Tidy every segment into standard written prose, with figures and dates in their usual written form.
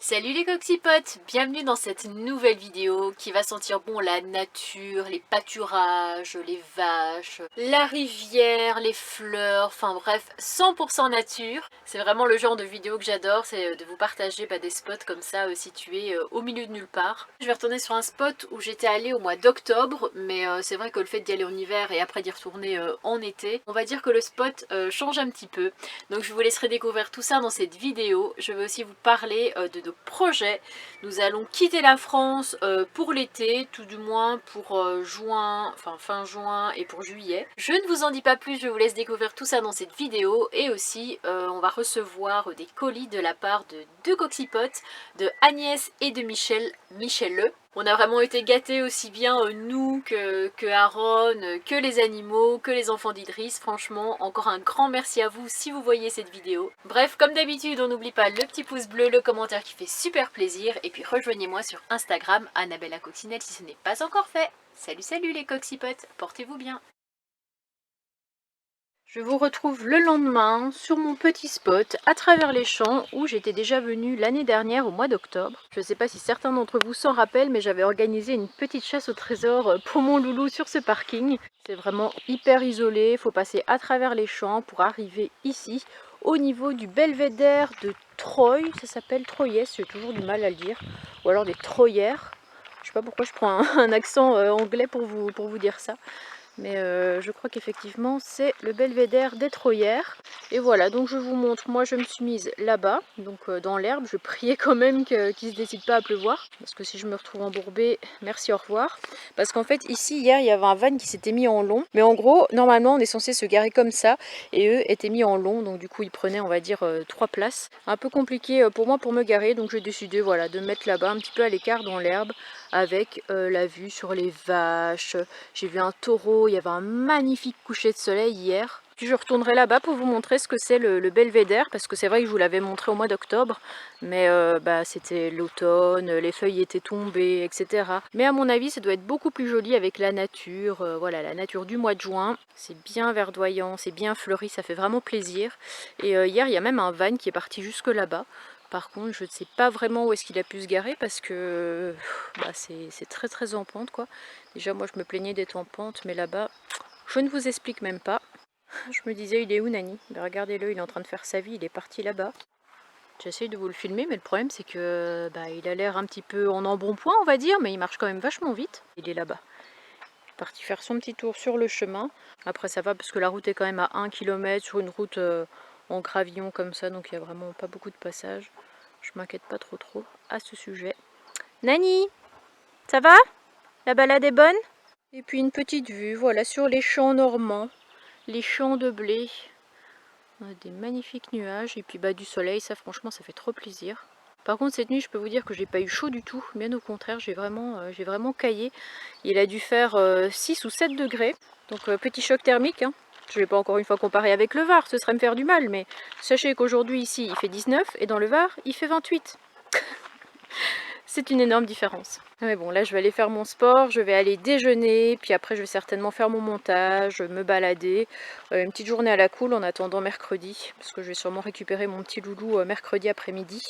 Salut les coxypotes, bienvenue dans cette nouvelle vidéo qui va sentir bon la nature, les pâturages, les vaches, la rivière, les fleurs, enfin bref, 100% nature. C'est vraiment le genre de vidéo que j'adore, c'est de vous partager des spots comme ça situés au milieu de nulle part. Je vais retourner sur un spot où j'étais allée au mois d'octobre, mais c'est vrai que le fait d'y aller en hiver et après d'y retourner en été, on va dire que le spot change un petit peu. Donc je vous laisserai découvrir tout ça dans cette vidéo. Je vais aussi vous parler de nos projets. Nous allons quitter la France pour l'été, tout du moins pour juin, enfin fin juin et pour juillet. Je ne vous en dis pas plus, je vous laisse découvrir tout ça dans cette vidéo. Et aussi, on va recevoir des colis de la part de deux coxypotes, de Agnès et de Michel. On a vraiment été gâtés aussi bien nous que Aaron, que les animaux, que les enfants d'Idriss. Franchement, encore un grand merci à vous si vous voyez cette vidéo. Bref, comme d'habitude, on n'oublie pas le petit pouce bleu, le commentaire qui fait super plaisir. Et puis rejoignez-moi sur Instagram, Annabella Coccinelle si ce n'est pas encore fait. Salut les coxypotes, portez-vous bien. Je vous retrouve le lendemain sur mon petit spot à travers les champs où j'étais déjà venue l'année dernière au mois d'octobre. Je ne sais pas si certains d'entre vous s'en rappellent, mais j'avais organisé une petite chasse au trésor pour mon loulou sur ce parking. C'est vraiment hyper isolé, il faut passer à travers les champs pour arriver ici au niveau du belvédère de Troyes. Ça s'appelle Troyes, j'ai toujours du mal à le dire, ou alors des Troyères. Je sais pas pourquoi je prends un accent anglais pour vous dire ça. Mais je crois qu'effectivement c'est le belvédère des Troyères. Et voilà, donc je vous montre, moi je me suis mise là-bas, donc dans l'herbe. Je priais quand même qu'il ne se décide pas à pleuvoir, parce que si je me retrouve embourbée, merci, au revoir. Parce qu'en fait ici hier il y avait un van qui s'était mis en long, mais en gros normalement on est censé se garer comme ça, et eux étaient mis en long, donc du coup ils prenaient on va dire 3 places. Un peu compliqué pour moi pour me garer, donc j'ai décidé voilà, de me mettre là-bas un petit peu à l'écart dans l'herbe, avec la vue sur les vaches. J'ai vu un taureau, il y avait un magnifique coucher de soleil hier. Puis je retournerai là-bas pour vous montrer ce que c'est le belvédère, parce que c'est vrai que je vous l'avais montré au mois d'octobre, mais c'était l'automne, les feuilles étaient tombées, etc. Mais à mon avis, ça doit être beaucoup plus joli avec la nature, voilà, la nature du mois de juin. C'est bien verdoyant, c'est bien fleuri, ça fait vraiment plaisir. Et hier, il y a même un van qui est parti jusque là-bas. Par contre, je ne sais pas vraiment où est-ce qu'il a pu se garer, parce que c'est très en pente, quoi. Déjà, moi, je me plaignais d'être en pente, mais là-bas, je ne vous explique même pas. Je me disais, il est où, Nani? Ben, regardez-le, il est en train de faire sa vie, il est parti là-bas. J'essaye de vous le filmer, mais le problème, c'est que il a l'air un petit peu en embonpoint, on va dire, mais il marche quand même vachement vite. Il est là-bas. Il est parti faire son petit tour sur le chemin. Après, ça va, parce que la route est quand même à 1 km sur une route en gravillon comme ça, donc il n'y a vraiment pas beaucoup de passages. Je m'inquiète pas trop à ce sujet. Nani, ça va? La balade est bonne? Et puis une petite vue, voilà, sur les champs normands, les champs de blé. On a des magnifiques nuages et puis du soleil, ça franchement ça fait trop plaisir. Par contre cette nuit je peux vous dire que j'ai pas eu chaud du tout, bien au contraire, j'ai vraiment caillé. Il a dû faire 6 ou 7 degrés, donc petit choc thermique, hein. Je ne vais pas encore une fois comparer avec le Var, ce serait me faire du mal, mais sachez qu'aujourd'hui ici il fait 19 et dans le Var il fait 28. C'est une énorme différence. Mais bon, là je vais aller faire mon sport, je vais aller déjeuner, puis après je vais certainement faire mon montage, me balader. Une petite journée à la cool en attendant mercredi, parce que je vais sûrement récupérer mon petit loulou mercredi après-midi.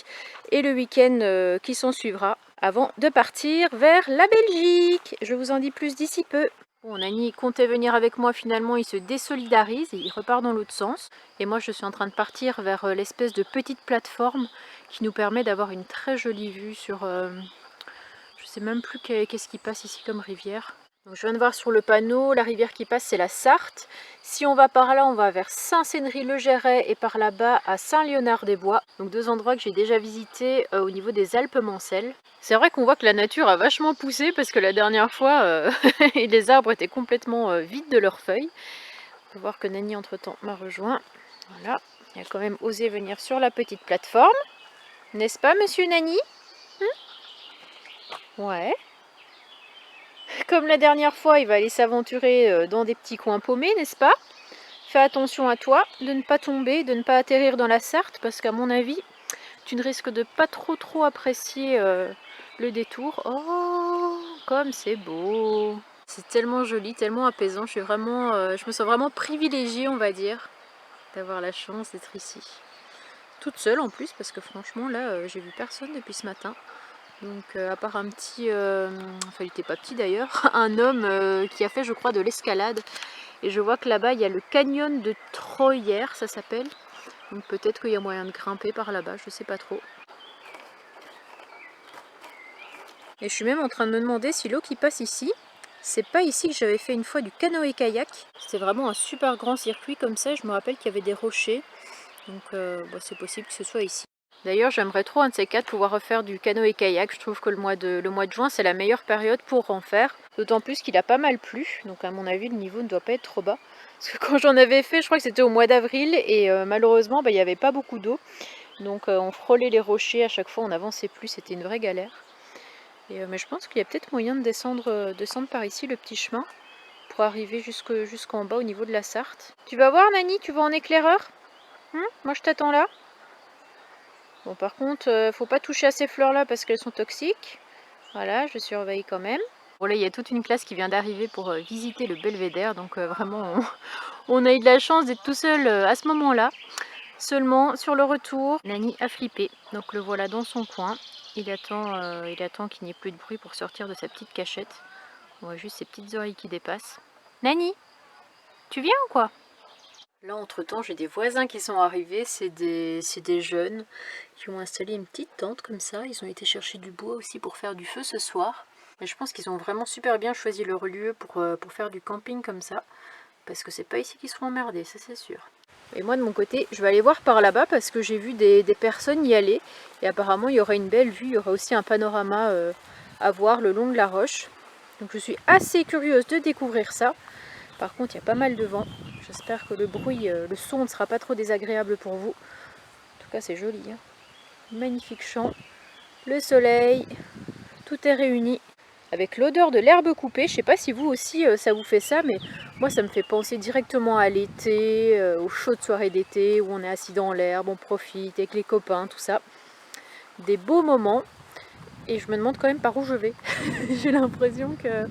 Et le week-end qui s'en suivra, avant de partir vers la Belgique. Je vous en dis plus d'ici peu. Bon, Nani comptait venir avec moi, finalement il se désolidarise et il repart dans l'autre sens. Et moi je suis en train de partir vers l'espèce de petite plateforme qui nous permet d'avoir une très jolie vue sur... je sais même plus qu'est-ce qui passe ici comme rivière. Donc je viens de voir sur le panneau, la rivière qui passe c'est la Sarthe. Si on va par là, on va vers Saint-Cénry-le-Géret et par là-bas à Saint-Léonard-des-Bois. Donc deux endroits que j'ai déjà visités au niveau des Alpes-Mancelles. C'est vrai qu'on voit que la nature a vachement poussé parce que la dernière fois, les arbres étaient complètement vides de leurs feuilles. On peut voir que Nani entre-temps m'a rejoint. Voilà, il a quand même osé venir sur la petite plateforme. N'est-ce pas, monsieur Nani? Ouais. Comme la dernière fois, il va aller s'aventurer dans des petits coins paumés, n'est-ce pas? Fais attention à toi, de ne pas tomber, de ne pas atterrir dans la Sarthe, parce qu'à mon avis, tu ne risques de pas trop apprécier le détour. Oh, comme c'est beau! C'est tellement joli, tellement apaisant. Je me sens vraiment privilégiée, on va dire, d'avoir la chance d'être ici. toute seule en plus, parce que franchement là j'ai vu personne depuis ce matin. Donc à part un petit, enfin il était pas petit d'ailleurs, un homme qui a fait je crois de l'escalade. Et je vois que là-bas il y a le canyon de Troyère, ça s'appelle. Donc peut-être qu'il y a moyen de grimper par là-bas, je sais pas trop. Et je suis même en train de me demander si l'eau qui passe ici, c'est pas ici que j'avais fait une fois du canoë-kayak. C'était vraiment un super grand circuit comme ça, je me rappelle qu'il y avait des rochers. Donc c'est possible que ce soit ici. D'ailleurs j'aimerais trop un de ces quatre pouvoir refaire du canoë-kayak. Je trouve que le mois de juin c'est la meilleure période pour en faire. D'autant plus qu'il a pas mal plu, donc à mon avis le niveau ne doit pas être trop bas. Parce que quand j'en avais fait, je crois que c'était au mois d'avril et malheureusement il n'y avait pas beaucoup d'eau. Donc on frôlait les rochers à chaque fois, on n'avançait plus, c'était une vraie galère. Mais je pense qu'il y a peut-être moyen de descendre par ici le petit chemin pour arriver jusqu'en bas au niveau de la Sarthe. Tu vas voir Nani, tu vas en éclaireur? Moi je t'attends là. Bon par contre, faut pas toucher à ces fleurs là parce qu'elles sont toxiques. Voilà, je surveille quand même. Bon là il y a toute une classe qui vient d'arriver pour visiter le belvédère, donc vraiment on a eu de la chance d'être tout seul à ce moment là. Seulement sur le retour, Nani a flippé, donc le voilà dans son coin. Il attend qu'il n'y ait plus de bruit pour sortir de sa petite cachette. On voit juste ses petites oreilles qui dépassent. Nani, tu viens ou quoi? Là entre temps j'ai des voisins qui sont arrivés, c'est des jeunes qui ont installé une petite tente comme ça. Ils ont été chercher du bois aussi pour faire du feu ce soir. Mais je pense qu'ils ont vraiment super bien choisi leur lieu pour faire du camping comme ça. Parce que c'est pas ici qu'ils seront emmerdés, ça c'est sûr. Et moi de mon côté, je vais aller voir par là-bas parce que j'ai vu des personnes y aller. Et apparemment il y aura une belle vue, il y aura aussi un panorama à voir le long de la roche. Donc je suis assez curieuse de découvrir ça. Par contre il y a pas mal de vent. J'espère que le bruit, le son ne sera pas trop désagréable pour vous. En tout cas c'est joli. Hein. Magnifique champ, le soleil, tout est réuni. Avec l'odeur de l'herbe coupée, je sais pas si vous aussi ça vous fait ça, mais moi ça me fait penser directement à l'été, aux chaudes soirées d'été où on est assis dans l'herbe, on profite avec les copains, tout ça. Des beaux moments, et je me demande quand même par où je vais. J'ai l'impression qu'il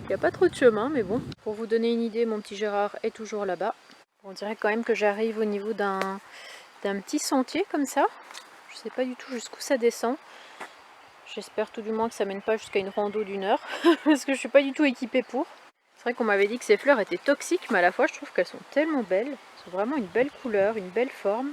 n'y a pas trop de chemin, mais bon. Pour vous donner une idée, mon petit Gérard est toujours là-bas. On dirait quand même que j'arrive au niveau d'un petit sentier comme ça. Je sais pas du tout jusqu'où ça descend. J'espère tout du moins que ça mène pas jusqu'à une rando d'1 heure, parce que je suis pas du tout équipée pour. C'est vrai qu'on m'avait dit que ces fleurs étaient toxiques, mais à la fois je trouve qu'elles sont tellement belles. Elles sont vraiment une belle couleur, une belle forme.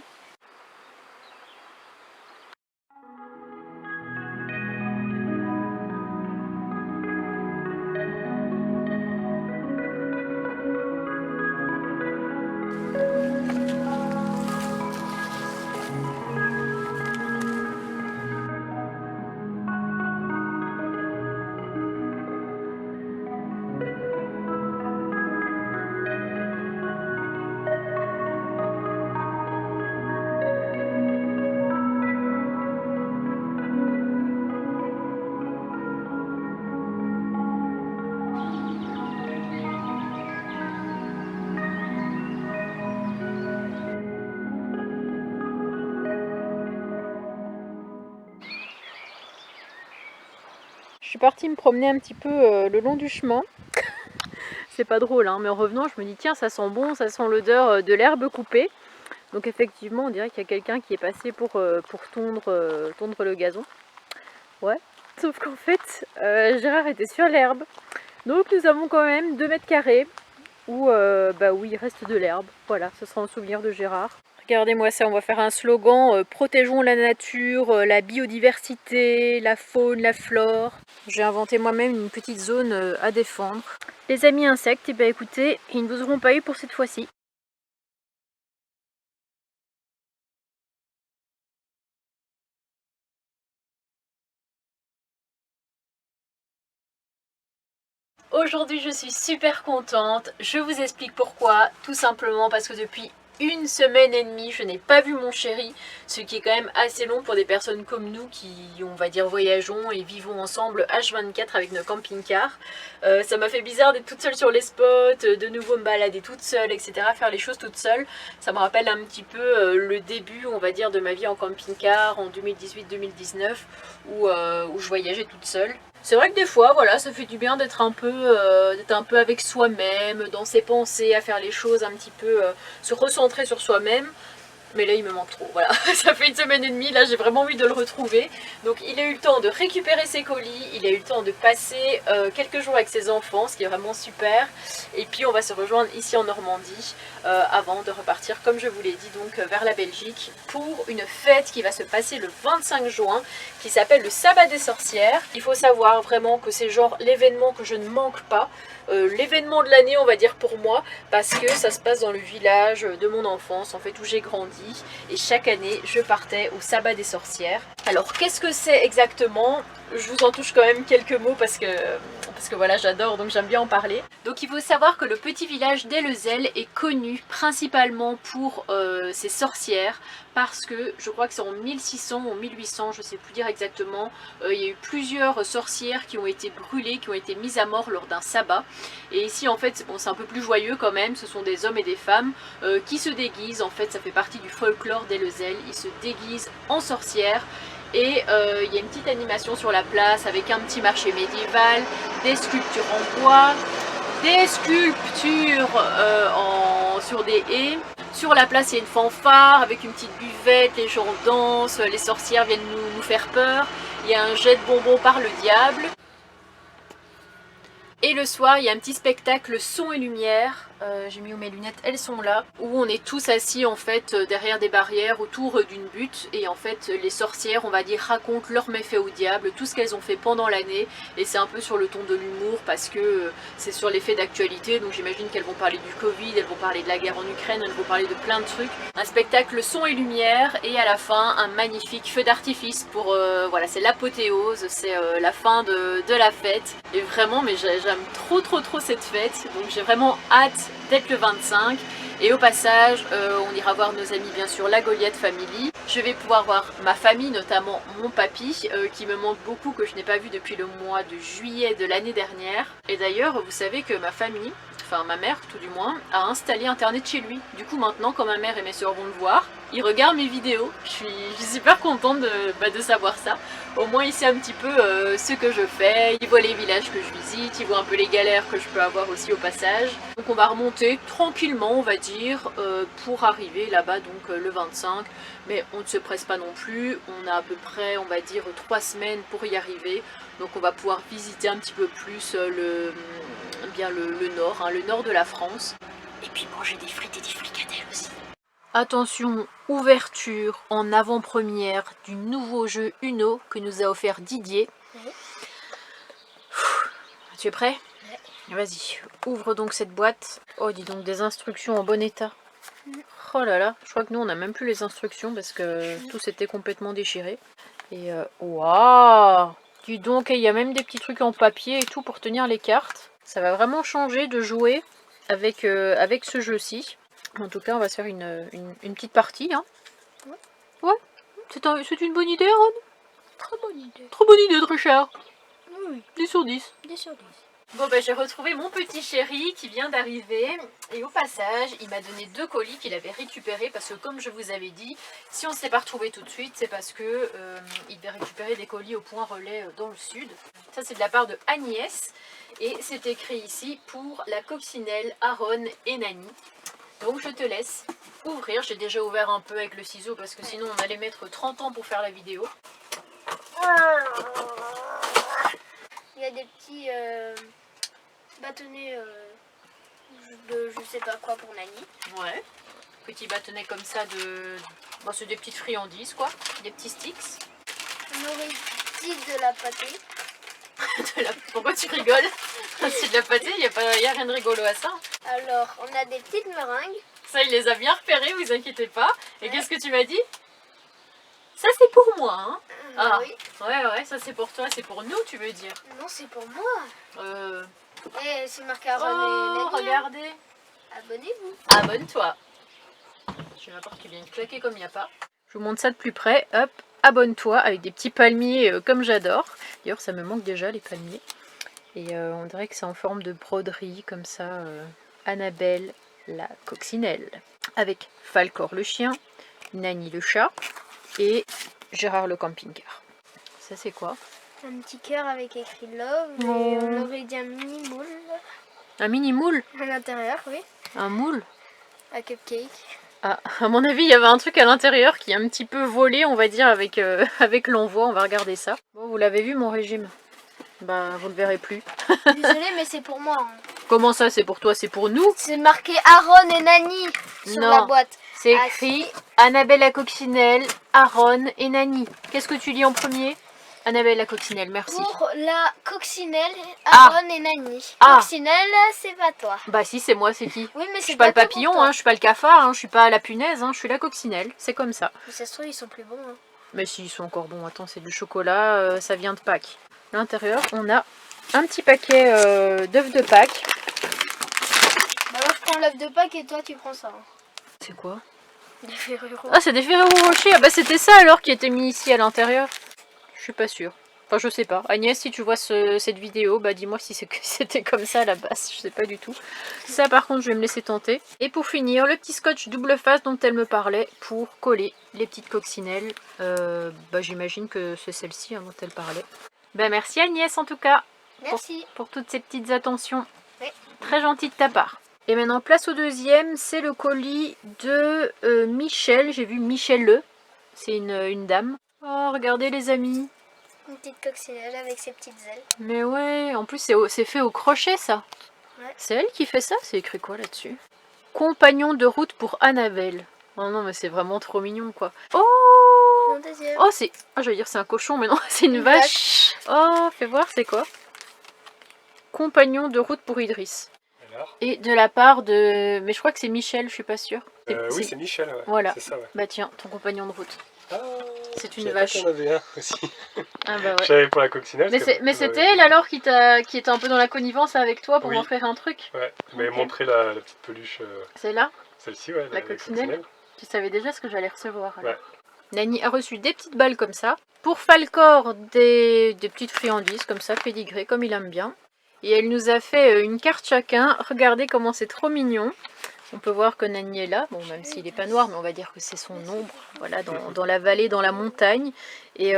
Je suis partie me promener un petit peu le long du chemin. C'est pas drôle, hein, mais en revenant, je me dis tiens, ça sent bon, ça sent l'odeur de l'herbe coupée. Donc effectivement, on dirait qu'il y a quelqu'un qui est passé pour tondre le gazon. Ouais. Sauf qu'en fait, Gérard était sur l'herbe. Donc nous avons quand même 2 mètres carrés où il reste de l'herbe. Voilà, ce sera en souvenir de Gérard. Regardez-moi ça, on va faire un slogan protégeons la nature, la biodiversité, la faune, la flore. J'ai inventé moi-même une petite zone à défendre. Les amis insectes, et bien écoutez, ils ne vous auront pas eu pour cette fois-ci. Aujourd'hui je suis super contente, je vous explique pourquoi, tout simplement parce que depuis 1 semaine et demie je n'ai pas vu mon chéri, ce qui est quand même assez long pour des personnes comme nous qui, on va dire, voyageons et vivons ensemble H24 avec nos camping-cars. Ça m'a fait bizarre d'être toute seule sur les spots, de nouveau me balader toute seule, etc., faire les choses toute seule. Ça me rappelle un petit peu le début, on va dire, de ma vie en camping-car en 2018-2019 où je voyageais toute seule. C'est vrai que des fois, voilà, ça fait du bien d'être un peu avec soi-même, dans ses pensées, à faire les choses un petit peu, se recentrer sur soi-même. Mais là il me manque trop, voilà, ça fait 1 semaine et demie, là j'ai vraiment envie de le retrouver. Donc il a eu le temps de récupérer ses colis, il a eu le temps de passer quelques jours avec ses enfants, ce qui est vraiment super. Et puis on va se rejoindre ici en Normandie avant de repartir, comme je vous l'ai dit, donc vers la Belgique pour une fête qui va se passer le 25 juin, qui s'appelle le Sabbat des sorcières. Il faut savoir vraiment que c'est genre l'événement que je ne manque pas. L'événement de l'année on va dire pour moi, parce que ça se passe dans le village de mon enfance en fait où j'ai grandi, et chaque année je partais au sabbat des sorcières. Alors qu'est-ce que c'est exactement? Je vous en touche quand même quelques mots parce que voilà, j'adore, donc j'aime bien en parler. Donc il faut savoir que le petit village d'Ellezel est connu principalement pour ses sorcières, parce que je crois que c'est en 1600 ou 1800, je ne sais plus dire exactement, il y a eu plusieurs sorcières qui ont été brûlées, qui ont été mises à mort lors d'un sabbat. Et ici en fait, bon, c'est un peu plus joyeux quand même, ce sont des hommes et des femmes qui se déguisent, en fait ça fait partie du folklore d'Ellezel, ils se déguisent en sorcières. Et il y a une petite animation sur la place avec un petit marché médiéval, des sculptures en bois, des sculptures sur des haies. Sur la place il y a une fanfare avec une petite buvette, les gens dansent, les sorcières viennent nous faire peur. Il y a un jet de bonbons par le diable. Et le soir, il y a un petit spectacle son et lumière, j'ai mis où mes lunettes, elles sont là, où on est tous assis en fait derrière des barrières autour d'une butte, et en fait les sorcières, on va dire, racontent leurs méfaits au diable, tout ce qu'elles ont fait pendant l'année, et c'est un peu sur le ton de l'humour parce que c'est sur les faits d'actualité, donc j'imagine qu'elles vont parler du Covid, elles vont parler de la guerre en Ukraine, elles vont parler de plein de trucs. Un spectacle son et lumière, et à la fin un magnifique feu d'artifice pour, voilà, c'est l'apothéose, c'est la fin de la fête, et vraiment, mais j'aime trop cette fête, donc j'ai vraiment hâte d'être le 25. Et au passage, on ira voir nos amis bien sûr, la Goliath Family. Je vais pouvoir voir ma famille, notamment mon papy, qui me manque beaucoup, que je n'ai pas vu depuis le mois de juillet de l'année dernière. Et d'ailleurs, vous savez que ma famille, enfin ma mère tout du moins, a installé internet chez lui. Du coup maintenant, quand ma mère et mes soeurs vont le voir, ils regardent mes vidéos. Je suis super contente de savoir ça. Au moins il sait un petit peu ce que je fais, il voit les villages que je visite, il voit un peu les galères que je peux avoir aussi au passage. Donc on va remonter tranquillement, on va dire, pour arriver là-bas donc le 25. Mais on ne se presse pas non plus, on a à peu près, on va dire, 3 semaines pour y arriver. Donc on va pouvoir visiter un petit peu plus le nord, hein, le nord de la France. Et puis manger des frites et des fricadelles aussi. Attention, ouverture en avant-première du nouveau jeu Uno que nous a offert Didier. Oui. Tu es prêt? Oui. Vas-y, ouvre donc cette boîte. Oh, dis donc, des instructions en bon état. Oh là là, je crois que nous on n'a même plus les instructions parce que tout s'était complètement déchiré. Et waouh! Dis donc, il y a même des petits trucs en papier et tout pour tenir les cartes. Ça va vraiment changer de jouer avec ce jeu-ci. En tout cas, on va se faire une petite partie. Hein. Ouais. Ouais. C'est une bonne idée, Aaron? Très bonne idée. Trop bonne idée, très cher. Oui. 10 sur 10. 10 sur 10. Bon, ben j'ai retrouvé mon petit chéri qui vient d'arriver. Et au passage, il m'a donné 2 colis qu'il avait récupérés. Parce que comme je vous avais dit, si on ne s'est pas retrouvé tout de suite, c'est parce que il devait récupérer des colis au point relais dans le sud. Ça, c'est de la part de Agnès. Et c'est écrit ici pour la coccinelle, Aaron et Nani. Donc je te laisse ouvrir. J'ai déjà ouvert un peu avec le ciseau parce que sinon on allait mettre 30 ans pour faire la vidéo. Il y a des petits bâtonnets de je sais pas quoi pour Nani. Ouais. Petits bâtonnets comme ça de... Bon, c'est des petites friandises quoi. Des petits sticks. On aurait dit de la pâtée. Pourquoi tu rigoles? C'est de la pâtée, il n'y a rien de rigolo à ça. Alors, on a des petites meringues. Ça, il les a bien repérées, vous inquiétez pas. Et ouais. Qu'est-ce que tu m'as dit? Ça, c'est pour moi, hein? Ah, oui. Ouais, ça c'est pour toi, c'est pour nous, tu veux dire? Non, c'est pour moi. Et c'est marqué Aaron et Nani. Regardez. Abonnez-vous. Abonne-toi. J'ai la porte qui vient de claquer comme il n'y a pas. Je vous montre ça de plus près. Hop, abonne-toi avec des petits palmiers comme j'adore. D'ailleurs, ça me manque déjà, les palmiers. Et on dirait que c'est en forme de broderie, comme ça. Annabelle, la coccinelle. Avec Falcor le chien, Nani le chat et Gérard le camping-car. Ça, c'est quoi? Un petit cœur avec écrit Love. Et on aurait dit un mini moule. Un mini moule? À l'intérieur, oui. Un moule? Un cupcake. Ah, à mon avis, il y avait un truc à l'intérieur qui est un petit peu volé, on va dire, avec, avec l'envoi. On va regarder ça. Bon, vous l'avez vu, mon régime? Bah, vous le verrez plus. Désolée, mais c'est pour moi. Hein. Comment ça, c'est pour toi? C'est pour nous? C'est marqué Aaron et Nani sur la Non, boîte. c'est écrit Annabelle la coccinelle, Aaron et Nani. Qu'est-ce que tu lis en premier? Annabelle la coccinelle, merci. Pour la coccinelle, Aaron et Nani. Coccinelle, c'est pas toi. Bah si, c'est moi, c'est qui? Oui, mais je suis pas le papillon, hein, je suis pas le cafard, hein, je suis pas la punaise, hein, je suis la coccinelle. C'est comme ça. Mais ça se trouve, ils sont plus bons. Hein. Mais si, ils sont encore bons. Attends, c'est du chocolat, ça vient de Pâques. À l'intérieur, on a un petit paquet d'œufs de Pâques. Bah moi, je prends l'œuf de Pâques et toi, tu prends ça. Hein. C'est quoi? Des Ferrero. Ah, c'est des Ferrero Rocher. Ah bah c'était ça alors qui était mis ici à l'intérieur. Je suis pas sûre. Enfin, je sais pas. Agnès, si tu vois cette vidéo, bah dis-moi si c'était comme ça à la base. Je sais pas du tout. Ça, par contre, je vais me laisser tenter. Et pour finir, le petit scotch double face dont elle me parlait pour coller les petites coccinelles. Bah j'imagine que c'est celle-ci dont elle parlait. Bah merci Agnès en tout cas. Merci. Pour toutes ces petites attentions. Oui. Très gentil de ta part. Et maintenant, place au deuxième. C'est le colis de Michel. J'ai vu Michel Le. C'est une dame. Oh, regardez les amis. Une petite coccinelle avec ses petites ailes. Mais ouais, en plus c'est fait au crochet ça. Ouais. C'est elle qui fait ça? C'est écrit quoi là-dessus? Compagnon de route pour Annabelle. Oh non mais c'est vraiment trop mignon quoi. Oh! Mon deuxième. Oh c'est... Ah je veux dire c'est un cochon mais non c'est une vache. Oh fais voir c'est quoi? Compagnon de route pour Idriss. Alors et de la part de... Mais je crois que c'est Michel, je suis pas sûre. Oui c'est Michel, ouais. Voilà. C'est ça, ouais. Bah tiens, ton compagnon de route. Ah, c'est une vache. J'en avais un aussi. Ah bah ouais. J'avais pour la coccinelle. Mais c'était elle alors qui était un peu dans la connivence avec toi pour oui. m'offrir un truc? Ouais, tu m'avais montré la petite peluche. C'est là? Celle-ci, ouais. La coccinelle. Tu savais déjà ce que j'allais recevoir alors. Ouais. Nani a reçu des petites balles comme ça. Pour Falcor, des petites friandises comme ça, pédigrées, comme il aime bien. Et elle nous a fait une carte chacun. Regardez comment c'est trop mignon. On peut voir que Nani est là, bon même s'il n'est pas noir, mais on va dire que c'est son ombre, voilà, dans la vallée, dans la montagne. Et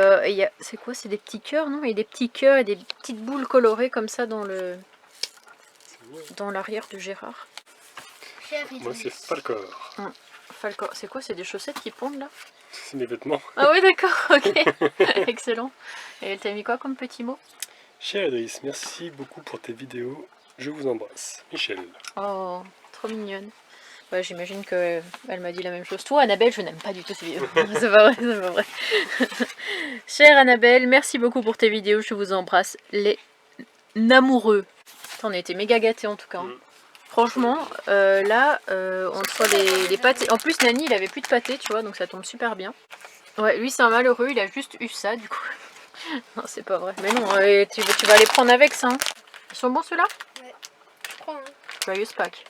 c'est quoi? C'est des petits cœurs, non? Et des petits cœurs et des petites boules colorées comme ça dans l'arrière de Gérard. Moi c'est Falcor. Falcor, c'est quoi? C'est des chaussettes qui pendent là? C'est mes vêtements. Ah oui d'accord, ok. Excellent. Et elle t'a mis quoi comme petit mot? Cher Idriss, merci beaucoup pour tes vidéos. Je vous embrasse. Michel. Oh, trop mignonne. Ouais, j'imagine qu'elle m'a dit la même chose. Toi, Annabelle, je n'aime pas du tout ces vidéos. C'est pas vrai, c'est pas vrai. Chère Annabelle, merci beaucoup pour tes vidéos. Je vous embrasse. Les amoureux. On a été méga gâtés en tout cas. Franchement, là, entre les pâtés... En plus, Nani, il avait plus de pâté, tu vois, donc ça tombe super bien. Ouais, lui, c'est un malheureux. Il a juste eu ça, du coup. Non, c'est pas vrai. Mais non, tu vas les prendre avec ça. Hein. Ils sont bons ceux-là? Ouais, je crois. Hein. Joyeuse Pâques.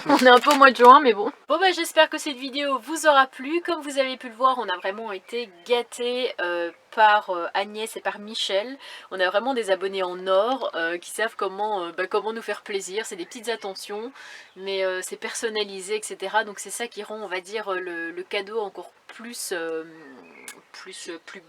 On est un peu au mois de juin mais bon. Bon bah j'espère que cette vidéo vous aura plu. Comme vous avez pu le voir, on a vraiment été gâtés par Agnès et par Michel. On a vraiment des abonnés en or qui savent comment nous faire plaisir. C'est des petites attentions mais c'est personnalisé etc. Donc c'est ça qui rend on va dire le cadeau encore plus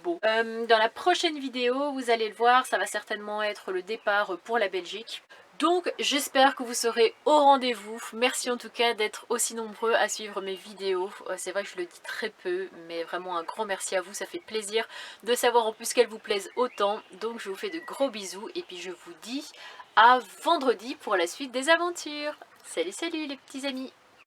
beau. Dans la prochaine vidéo vous allez le voir, ça va certainement être le départ pour la Belgique. Donc j'espère que vous serez au rendez-vous. Merci en tout cas d'être aussi nombreux à suivre mes vidéos. C'est vrai que je le dis très peu, mais vraiment un grand merci à vous. Ça fait plaisir de savoir en plus qu'elles vous plaisent autant. Donc je vous fais de gros bisous et puis je vous dis à vendredi pour la suite des aventures. Salut salut les petits amis.